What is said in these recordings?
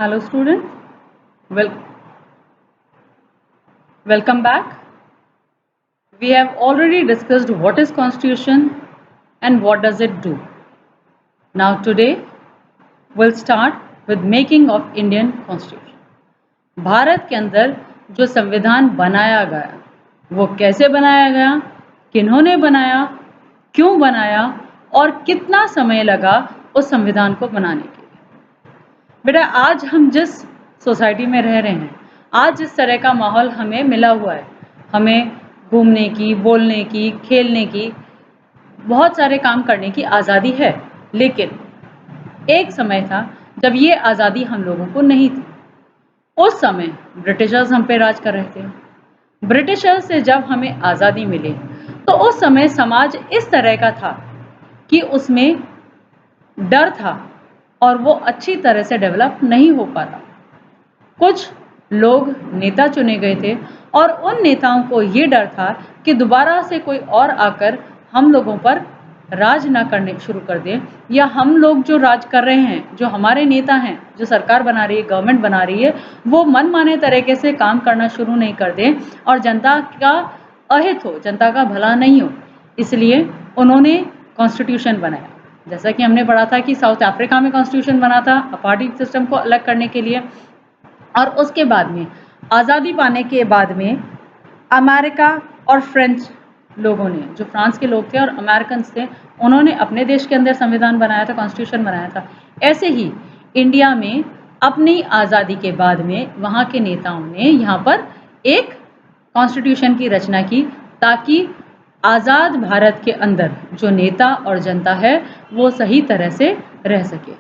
Hello student, well, welcome back. We have already discussed what is constitution and what does it do. Now today we'll start with making of Indian constitution. Bharat के अंदर जो संविधान बनाया गया वो कैसे बनाया गया, किन्होंने बनाया, क्यों बनाया और कितना समय लगा उस संविधान को बनाने के लिए। बेटा आज हम जिस सोसाइटी में रह रहे हैं, आज जिस तरह का माहौल हमें मिला हुआ है, हमें घूमने की, बोलने की, खेलने की, बहुत सारे काम करने की आज़ादी है, लेकिन एक समय था जब ये आज़ादी हम लोगों को नहीं थी। उस समय ब्रिटिशर्स हम पे राज कर रहे थे। ब्रिटिशर्स से जब हमें आज़ादी मिली तो उस समय समाज इस तरह का था कि उसमें डर था और वो अच्छी तरह से डेवलप नहीं हो पाता। कुछ लोग नेता चुने गए थे और उन नेताओं को ये डर था कि दोबारा से कोई और आकर हम लोगों पर राज ना करने शुरू कर दे, या हम लोग जो राज कर रहे हैं, जो हमारे नेता हैं, जो सरकार बना रही है, गवर्नमेंट बना रही है, वो मनमाने तरीके से काम करना शुरू नहीं कर दें और जनता का अहित हो, जनता का भला नहीं हो। इसलिए उन्होंने कॉन्स्टिट्यूशन बनाया। जैसा कि हमने पढ़ा था कि साउथ अफ्रीका में कॉन्स्टिट्यूशन बना था अपार्टheid सिस्टम को अलग करने के लिए, और उसके बाद में आज़ादी पाने के बाद में अमेरिका और फ्रेंच लोगों ने, जो फ्रांस के लोग थे और अमेरिकन थे, उन्होंने अपने देश के अंदर संविधान बनाया था, कॉन्स्टिट्यूशन बनाया था। ऐसे ही इंडिया में अपनी आज़ादी के बाद में वहाँ के नेताओं ने यहाँ पर एक कॉन्स्टिट्यूशन की रचना की ताकि आज़ाद भारत के अंदर जो नेता और जनता है वो सही तरह से रह सके,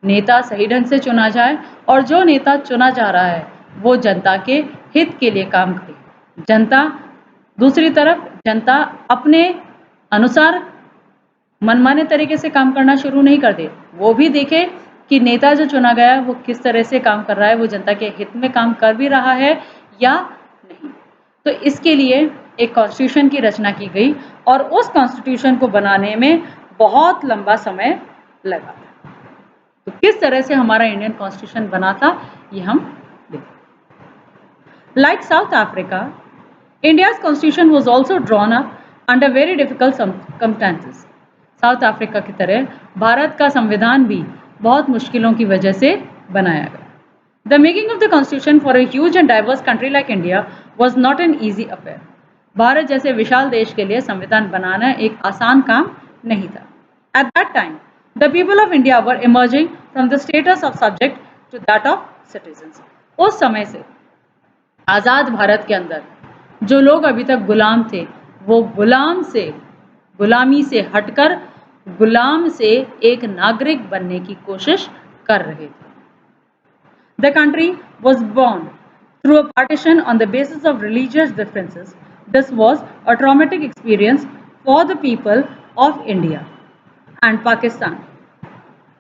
नेता सही ढंग से चुना जाए और जो नेता चुना जा रहा है वो जनता के हित के लिए काम करे। जनता दूसरी तरफ जनता अपने अनुसार मनमाने तरीके से काम करना शुरू नहीं कर दे, वो भी देखे कि नेता जो चुना गया है वो किस तरह से काम कर रहा है, वो जनता के हित में काम कर भी रहा है या नहीं। तो इसके लिए एक कॉन्स्टिट्यूशन की रचना की गई और उस कॉन्स्टिट्यूशन को बनाने में बहुत लंबा समय लगा। तो किस तरह से हमारा इंडियन कॉन्स्टिट्यूशन बना था ये हम देखें। Like south Africa, India's constitution was also drawn up under very difficult circumstances. South Africa की तरह भारत का संविधान भी बहुत मुश्किलों की वजह से बनाया गया। The making of the constitution for a huge and diverse country like India was not an easy affair. Bharat जैसे विशाल देश के लिए संविधान बनाना एक आसान काम नहीं था। At that time, the people of India were emerging from the status of subject to that of citizens. उस समय से आज़ाद भारत के अंदर जो लोग अभी तक गुलाम थे वो गुलामी से हटकर गुलाम से एक नागरिक बनने की कोशिश कर रहे थे। The country was born through a partition on the basis of religious differences. This was a traumatic experience for the people of India and Pakistan.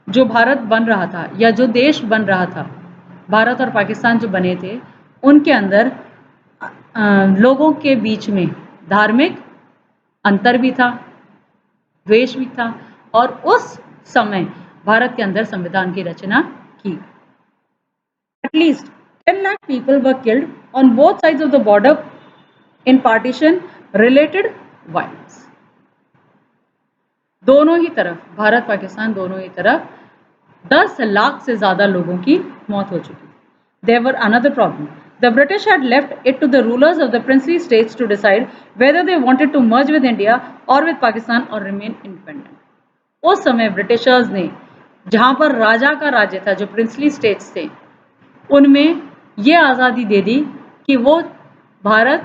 जो भारत बन रहा था या जो देश बन रहा था, भारत और पाकिस्तान जो बने थे, उनके अंदर लोगों के बीच में धार्मिक अंतर भी था, द्वेष भी था, और उस समय भारत के अंदर संविधान की रचना की। At least 10 lakh people were killed on both sides of the border in partition-related violence. दोनों ही तरफ, भारत पाकिस्तान दोनों ही तरफ 10 लाख से ज़्यादा लोगों की मौत हो चुकी। There were another problem. The British had left it to the rulers of the princely states to decide whether they wanted to merge with India or with Pakistan or remain independent. उस समय Britishers ने जहाँ पर राजा का राज्य था, जो princely states थे, उनमें ये आज़ादी दे दी कि वो भारत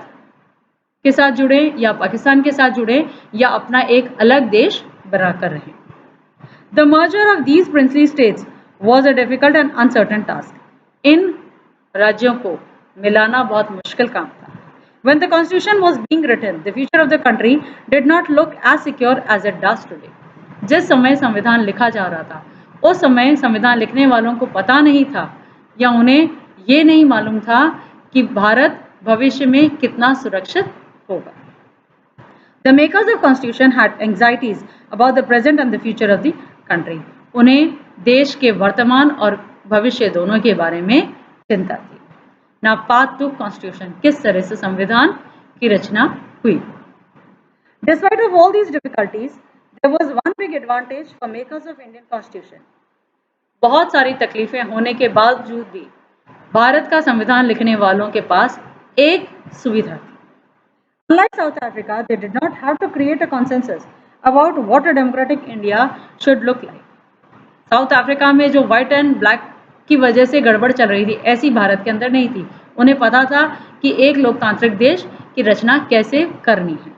के साथ जुड़े या पाकिस्तान के साथ जुड़े या अपना एक अलग देश बनाकर रहें। The merger of these princely states was a difficult and uncertain task. इन राज्यों को मिलाना बहुत मुश्किल काम था। When the constitution was being written, the future of the country did not look as secure as it does today. जिस समय संविधान लिखा जा रहा था, उस समय संविधान लिखने वालों को पता नहीं था या उन्हें ये नहीं मालूम था कि भारत भविष्य में कितना सुरक्षित होगा। The makers of constitution had anxieties about the present and the future of the country. उन्हें देश के वर्तमान और भविष्य दोनों के बारे में चिंता थी। ना पाथ टू कॉन्स्टिट्यूशन, किस तरह से संविधान की रचना हुई। Despite of all these difficulties, there was one big advantage for makers of Indian Constitution. बहुत सारी तकलीफें होने के बावजूद भी भारत का संविधान लिखने वालों के पास एक सुविधा थी। Unlike South Africa, they did not have to create a consensus about what a democratic India should look like. South Africa में जो व्हाइट एंड ब्लैक की वजह से गड़बड़ चल रही थी, ऐसी भारत के अंदर नहीं थी। उन्हें पता था कि एक लोकतांत्रिक देश की रचना कैसे करनी है।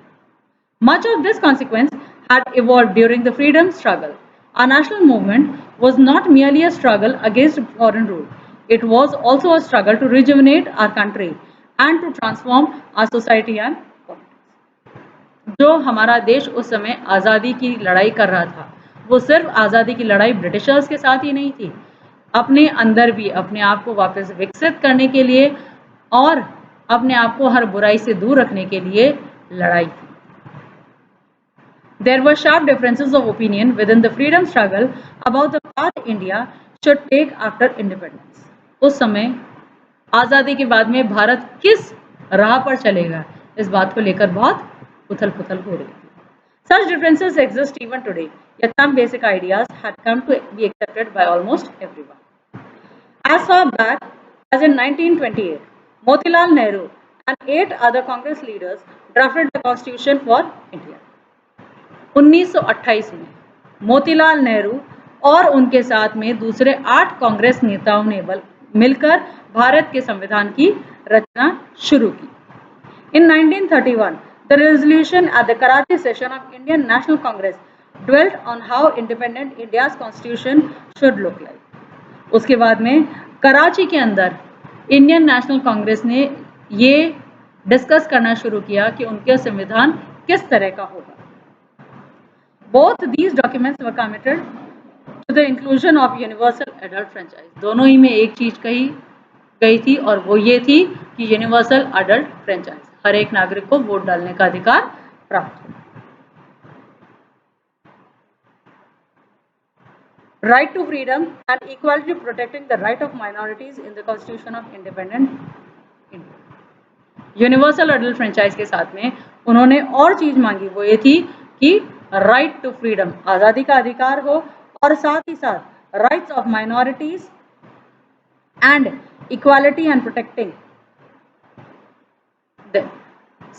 Much of this consequence had evolved during the freedom struggle. Our national movement was not merely a struggle against foreign rule. It was also a struggle to rejuvenate our country and to transform our society and politics. जो हमारा देश उस समय आज़ादी की लड़ाई कर रहा था, वो सिर्फ आज़ादी की लड़ाई ब्रिटिशर्स के साथ ही नहीं थी, अपने अंदर भी अपने आप को वापस विकसित करने के लिए और अपने आप को हर बुराई से दूर रखने के लिए लड़ाई थी। There were sharp differences of opinion within the freedom struggle about the path India should take after independence. उस समय आज़ादी के बाद में भारत किस राह पर चलेगा, इस बात को लेकर बहुत उथल-पुथल हो रही थी। Such differences exist even today, yet some basic ideas had come to be accepted by almost everyone. As far back as in 1928, Motilal Nehru and 8 other Congress leaders drafted the Constitution for India. 1928 में मोतीलाल नेहरू और उनके साथ में दूसरे 8 कांग्रेस नेताओं ने मिलकर भारत के संविधान की रचना शुरू की। In 1931, the resolution at the Karachi session of Indian National Congress dwelt on how independent India's constitution should look like. उसके बाद में कराची के अंदर इंडियन नेशनल कांग्रेस ने ये डिस्कस करना शुरू किया कि उनके संविधान किस तरह का होगा। Both these documents were committed to the inclusion of universal adult franchise. दोनों ही में एक चीज कही गई थी और वो ये थी कि यूनिवर्सल अडल्ट फ्रेंचाइज, हर एक नागरिक को वोट डालने का अधिकार प्राप्त हो। Right to freedom and equality protecting the right of minorities in the Constitution of Independent India. Universal adult franchise के साथ में उन्होंने और चीज मांगी, वो ये थी कि राइट टू फ्रीडम, आज़ादी का अधिकार हो, और साथ ही साथ rights of minorities and equality and protecting.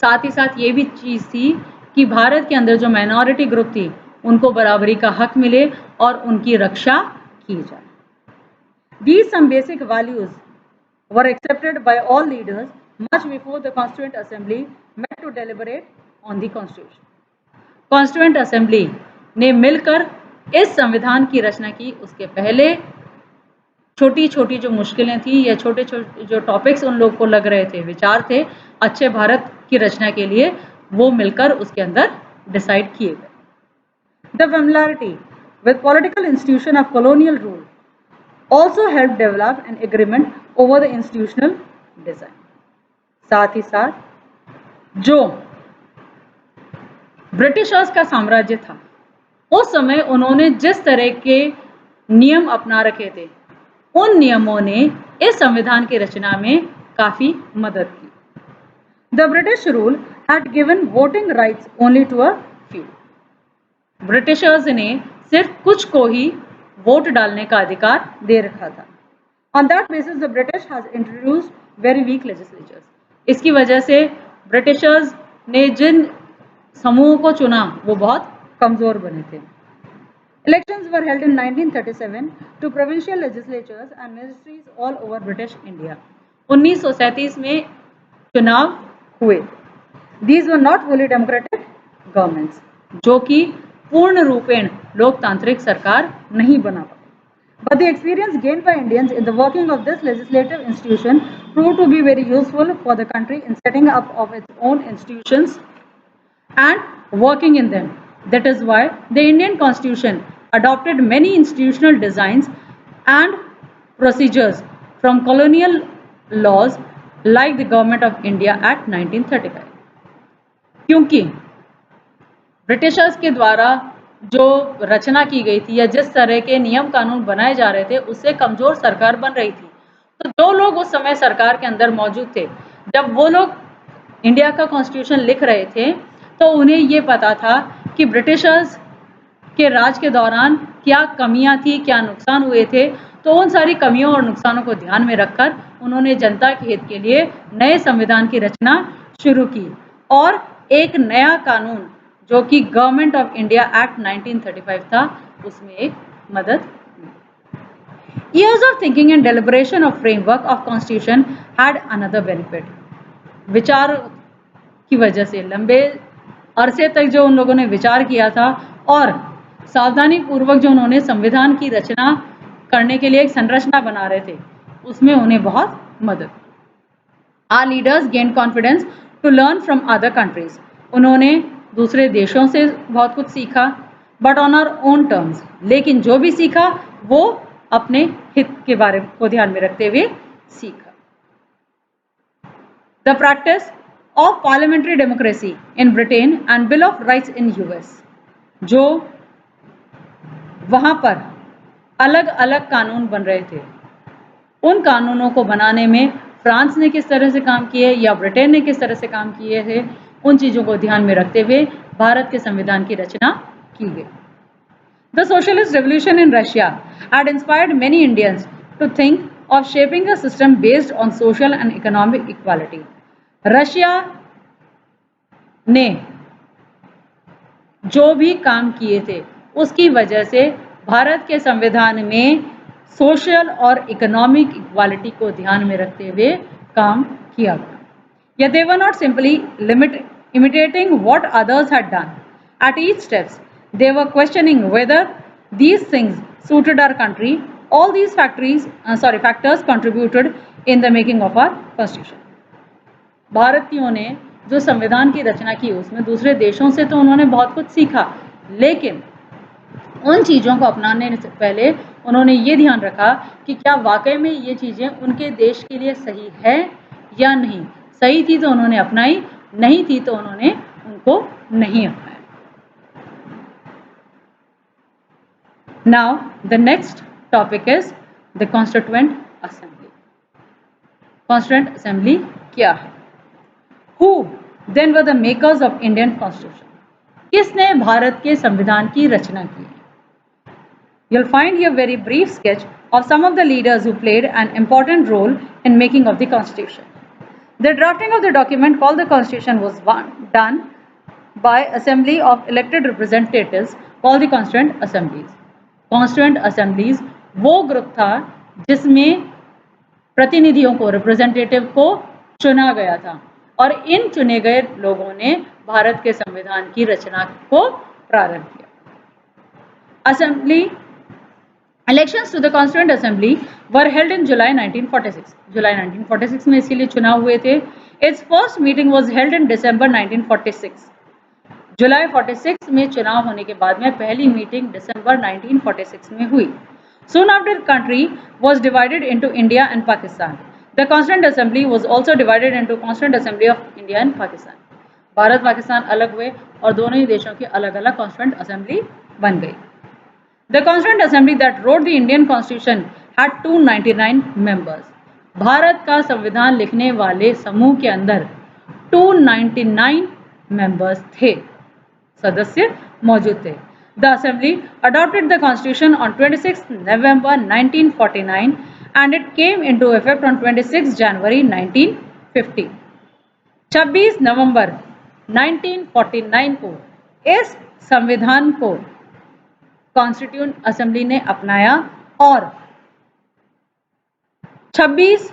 साथ ही साथ ये भी चीज़ थी कि भारत के अंदर जो माइनॉरिटी ग्रुप थी उनको बराबरी का हक मिले और उनकी रक्षा की जाए। These some basic values were accepted by all leaders much before the Constituent Assembly met to deliberate on the Constitution. Constituent assembly ने मिलकर इस संविधान की रचना की, उसके पहले छोटी छोटी जो मुश्किलें थी या छोटे छोटे जो टॉपिक्स उन लोग को लग रहे थे, विचार थे अच्छे भारत की रचना के लिए, वो मिलकर उसके अंदर डिसाइड किए गए। The familiarity with political institution of colonial rule also helped develop an agreement over the institutional design. साथ ही साथ जो ब्रिटिशर्स का साम्राज्य था उस समय उन्होंने जिस तरह के नियम अपना रखे थे, उन नियमों ने इस संविधान की रचना में काफी मदद की। The British rule had given voting rights only to a few. Britishers ने सिर्फ कुछ को ही वोट डालने का अधिकार दे रखा था। On that basis, the British has introduced very weak legislatures. इसकी वजह से ब्रिटिशर्स ने जिन समूहों को चुना वो बहुत कमजोर बने थे। Elections were held in 1937 to provincial legislatures and ministries all over British India. 1937 में चुनाव हुए। These were not fully democratic governments, जो कि पूर्ण रूपेण लोकतांत्रिक सरकार नहीं बना पाई। But the experience gained by Indians in the working of this legislative institution proved to be very useful for the country in setting up of its own institutions and working in them. That is why the Indian Constitution adopted many institutional designs and procedures from colonial laws like the Government of India Act 1935. क्योंकि Britishers के द्वारा जो रचना की गई थी या जिस तरह के नियम कानून बनाए जा रहे थे उससे कमजोर सरकार बन रही थी। तो जो लोग उस समय सरकार के अंदर मौजूद थे, जब वो लोग इंडिया का कॉन्स्टिट्यूशन लिख रहे थे तो उन्हें ये पता था कि ब्रिटिशर्स के राज के दौरान क्या कमियां थी, क्या नुकसान हुए थे। तो उन सारी कमियों और नुकसानों को ध्यान में रखकर उन्होंने जनता के हित के लिए नए संविधान की रचना शुरू की और एक नया कानून जो कि गवर्नमेंट ऑफ इंडिया एक्ट 1935 था, उसमें एक मदद मिली। Years of thinking and deliberation of framework of constitution had another benefit. विचार की वजह से लंबे अरसे तक जो उन लोगों ने विचार किया था और सावधानी पूर्वक जो उन्होंने संविधान की रचना करने के लिए एक संरचना बना रहे थे, उसमें उन्हें बहुत मदद। Our leaders gained confidence to learn from other countries. उन्होंने दूसरे देशों से बहुत कुछ सीखा, but on our own terms. लेकिन जो भी सीखा वो अपने हित के बारे को ध्यान में रखते हुए सीखा। The practice of parliamentary democracy in Britain and Bill of Rights in US, जो वहां पर अलग अलग कानून बन रहे थे, उन कानूनों को बनाने में फ्रांस ने किस तरह से काम किए या ब्रिटेन ने किस तरह से काम किए थे, उन चीज़ों को ध्यान में रखते हुए भारत के संविधान की रचना की गई। The socialist revolution in Russia had inspired many Indians to think of shaping a system based on social and economic equality. Russia ने जो भी काम किए थे उसकी वजह से भारत के संविधान में सोशल और इकोनॉमिक इक्वालिटी को ध्यान में रखते हुए काम किया गया। Yet they were not simply imitating what others had done. At each steps, they were questioning whether these things suited our country. All these factors contributed in the making of our constitution. भारतीयों ने जो संविधान की रचना की उसमें दूसरे देशों से तो उन्होंने बहुत कुछ सीखा, लेकिन उन चीज़ों को अपनाने से पहले उन्होंने ये ध्यान रखा कि क्या वाकई में ये चीज़ें उनके देश के लिए सही है या नहीं। सही थी तो उन्होंने अपनाई, नहीं थी तो उन्होंने उनको नहीं अपनाया। Now the next topic is the Constituent Assembly. Constituent Assembly क्या है? Who then were the makers of Indian Constitution? किसने भारत के संविधान की रचना की? You'll find here very brief sketch of some of the leaders who played an important role in making of the Constitution. The drafting of the document called the Constitution was done by assembly of elected representatives called the Constituent Assemblies. Constituent Assemblies वो group था जिसमें प्रतिनिधियों को, representative को चुना गया था और इन चुने गए लोगों ने भारत के संविधान की रचना को प्रारंभ किया। Assembly Elections to the Constituent Assembly were held in July 1946. जुलाई 1946 में इसीलिए चुनाव हुए थे। Its first meeting was held in December 1946. जुलाई 46 में चुनाव होने के बाद में पहली मीटिंग दिसंबर 1946 में हुई। Soon after, the country was divided into India and Pakistan. The Constituent Assembly was also divided into Constituent Assembly of India and Pakistan. Bharat Pakistan अलग हुए और दोनों ही देशों की अलग-अलग Constituent Assembly बन गई। The Constituent Assembly that wrote the Indian Constitution had 299 members. Bharat का संविधान लिखने वाले समूह के अंदर 299 members थे, सदस्य मौजूद थे। The Assembly adopted the Constitution on 26 November 1949 and it came into effect on 26 January 1950. 26 नवंबर 1949 को इस संविधान को कॉन्स्टिट्यूएंट असेंबली ने अपनाया और 26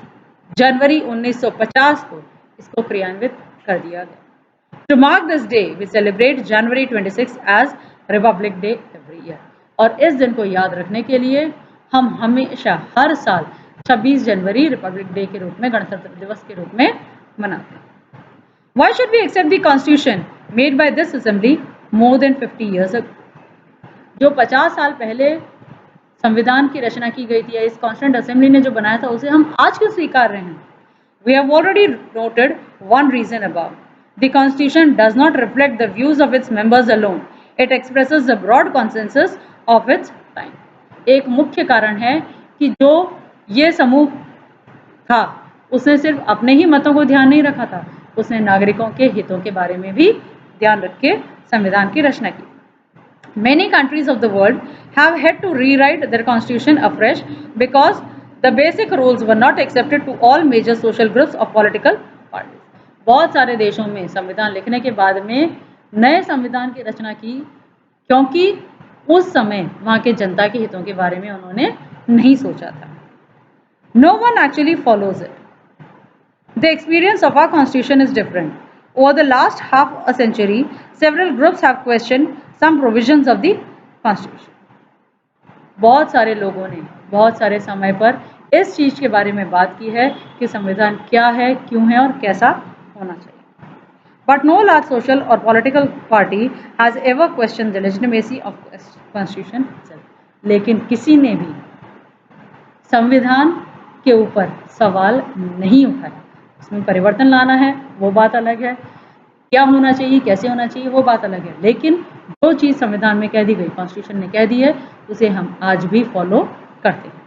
जनवरी 1950 को इसको क्रियान्वित कर दिया गया। To mark this day we celebrate January 26 as Republic Day every year. और इस दिन को याद रखने के लिए हम हमेशा हर साल 26 जनवरी रिपब्लिक डे के रूप में, गणतंत्र दिवस के रूप में मनाते हैं। Why should we accept the constitution made by this assembly more than 50 years ago? जो 50 साल पहले संविधान की रचना की गई थी या इस कॉन्स्टिट्यूएंट असेंबली ने जो बनाया था उसे हम आज क्यों स्वीकार रहे हैं? We have already noted one reason above. The constitution does not reflect the views of its members alone. It expresses the broad consensus of its time. एक मुख्य कारण है कि जो ये समूह था उसने सिर्फ अपने ही मतों को ध्यान नहीं रखा था, उसने नागरिकों के हितों के बारे में भी ध्यान रख के संविधान की रचना की. Many countries of the world have had to rewrite their constitution afresh because the basic rules were not accepted to all major social groups of political parties. बहुत सारे देशों में संविधान लिखने के बाद में नए संविधान की रचना की क्योंकि उस समय वहां के जनता के हितों के बारे में उन्होंने नहीं सोचा था. No one actually follows it. The experience of our constitution is different. Over the last half a century, several groups have questioned some provisions of the constitution. बहुत सारे लोगों ने बहुत सारे समय पर इस चीज के बारे में बात की है कि संविधान क्या है, क्यों है और कैसा होना चाहिए. But no large social or political party has ever questioned the legitimacy of constitution itself. लेकिन किसी ने भी संविधान के ऊपर सवाल नहीं उठाया. इसमें परिवर्तन लाना है वो बात अलग है, क्या होना चाहिए, कैसे होना चाहिए वो बात अलग है, लेकिन जो चीज संविधान में कह दी गई, कॉन्स्टिट्यूशन ने कह दी है, उसे हम आज भी फॉलो करते हैं.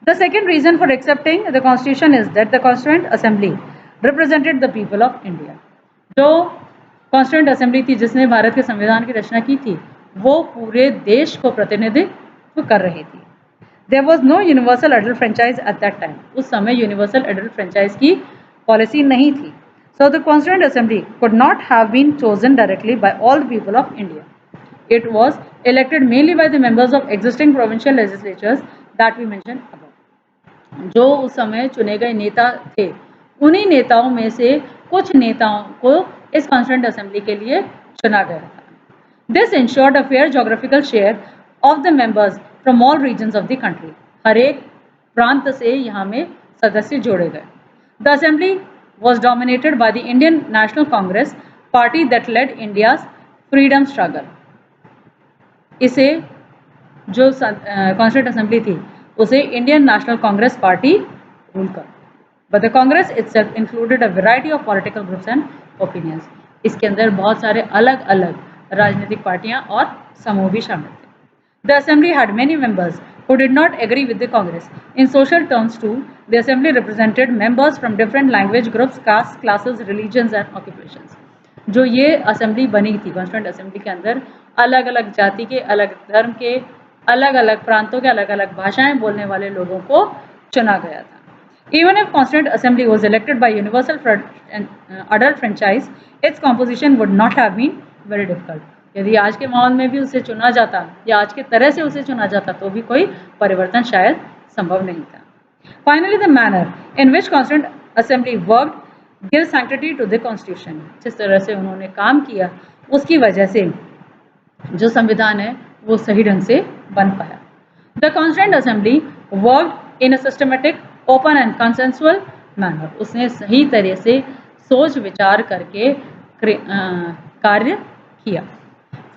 The second reason for accepting the constitution is that the Constituent Assembly represented the people of India. जो कॉन्स्टिट्यूएंट असेंबली थी जिसने भारत के संविधान की रचना की थी वो पूरे देश को प्रतिनिधित्व कर रही थी. There was no universal adult franchise at that time. उस समय यूनिवर्सल एडल्ट फ्रेंचाइज की पॉलिसी नहीं थी. So the Constituent Assembly could not have been chosen directly by all the people of India. It was elected mainly by the members of existing provincial legislatures that we mentioned above. जो उस समय चुने गए नेता थे उन्हीं नेताओं में से कुछ नेताओं को इस कॉन्स्टिट्यूएंट असेंबली के लिए चुना गया था. This ensured a fair geographical share of the members from all regions of the country. हर एक प्रांत से यहाँ में सदस्य जोड़े गए. The assembly was dominated by the Indian National Congress party that led India's freedom struggle. इसे जो कॉन्स्टिट्यूएंट असेंबली थी उसे Indian national Congress party rule कर. But the Congress itself included a variety of political groups and opinions. इसके अंदर बहुत सारे अलग अलग राजनीतिक पार्टियां और समूह भी शामिल थे. The assembly had many members who did not agree with the Congress. In social terms too, the assembly represented members from different language groups, castes, classes, religions and occupations. जो ये असेंबली बनी थी कॉन्स्टिट्यूएंट असेंबली के अंदर अलग अलग जाति के, अलग धर्म के, अलग अलग प्रांतों के, अलग अलग भाषाएं बोलने वाले लोगों को चुना गया था. Even if Constituent Assembly was elected by universal adult franchise, its composition would not have been very difficult. यदि आज के माहौल में भी उसे चुना जाता या आज के तरह से उसे चुना जाता तो भी कोई परिवर्तन शायद संभव नहीं था. Finally, the manner in which Constituent Assembly worked gives sanctity to the Constitution. जिस तरह से उन्होंने काम किया उसकी वजह से जो संविधान है वो सही ढंग से बन पाया. The Constituent Assembly worked in a systematic, open and consensual manner. उसने सही तरह से सोच विचार करके कार्य किया.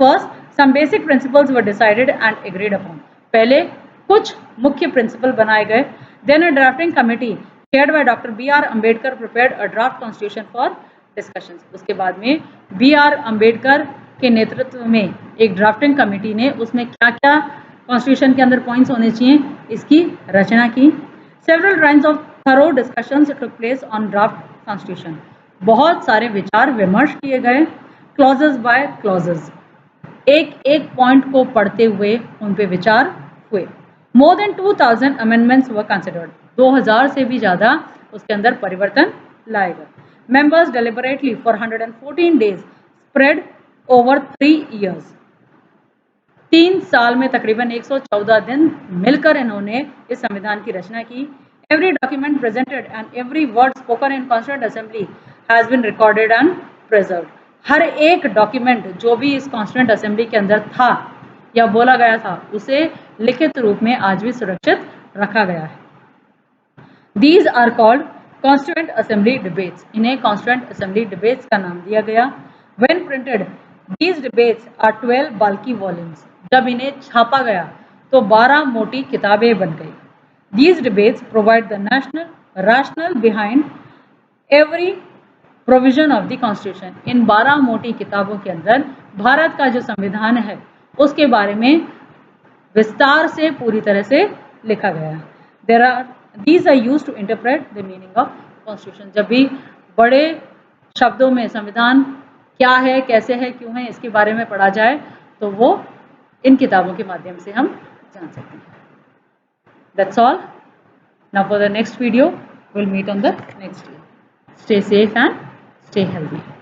First, some basic principles were decided and agreed upon. पहले कुछ मुख्य प्रिंसिपल बनाए गए. Then a drafting committee chaired by Dr. B.R. Ambedkar prepared a draft constitution for discussions. उसके बाद में B.R. Ambedkar के नेतृत्व में एक ड्राफ्टिंग कमेटी ने उसमें क्या क्या कॉन्स्टिट्यूशन के अंदर पॉइंट्स होने चाहिए इसकी रचना की. Several rounds of thorough discussions took place on draft constitution. बहुत सारे विचार विमर्श किए गए clauses by clauses. एक एक पॉइंट को पढ़ते हुए उन पे विचार हुए. More than 2000 amendments were considered. 2000 से भी ज़्यादा उसके अंदर परिवर्तन लाए गए. Members deliberately for 114 days spread over 3 years. 3 साल में तकरीबन 114 दिन मिलकर इन्होंने इस संविधान की रचना की. Every document presented and every word spoken in Constituent Assembly has been recorded and preserved. हर एक डॉक्यूमेंट जो भी इस कॉन्स्टिट्यूएंट असेंबली के अंदर था या बोला गया था उसे लिखित रूप में आज भी सुरक्षित रखा गया है. These are called Constituent Assembly debates. इन्हें Constituent Assembly debates का नाम दिया गया. When printed, these debates are 12 bulky volumes. जब इन्हें छापा गया तो 12 मोटी किताबें बन गई. These debates provide the national rationale behind every provision of the constitution. इन 12 मोटी किताबों के अंदर भारत का जो संविधान है उसके बारे में विस्तार से पूरी तरह से लिखा गया है। These are used to interpret the meaning of Constitution। जब भी बड़े शब्दों में संविधान क्या है, कैसे है, क्यों है, इसके बारे में पढ़ा जाए तो वो इन किताबों के माध्यम से हम जान सकते हैं। That's all. Now for the next video, we'll meet on the next day. Stay safe and stay healthy.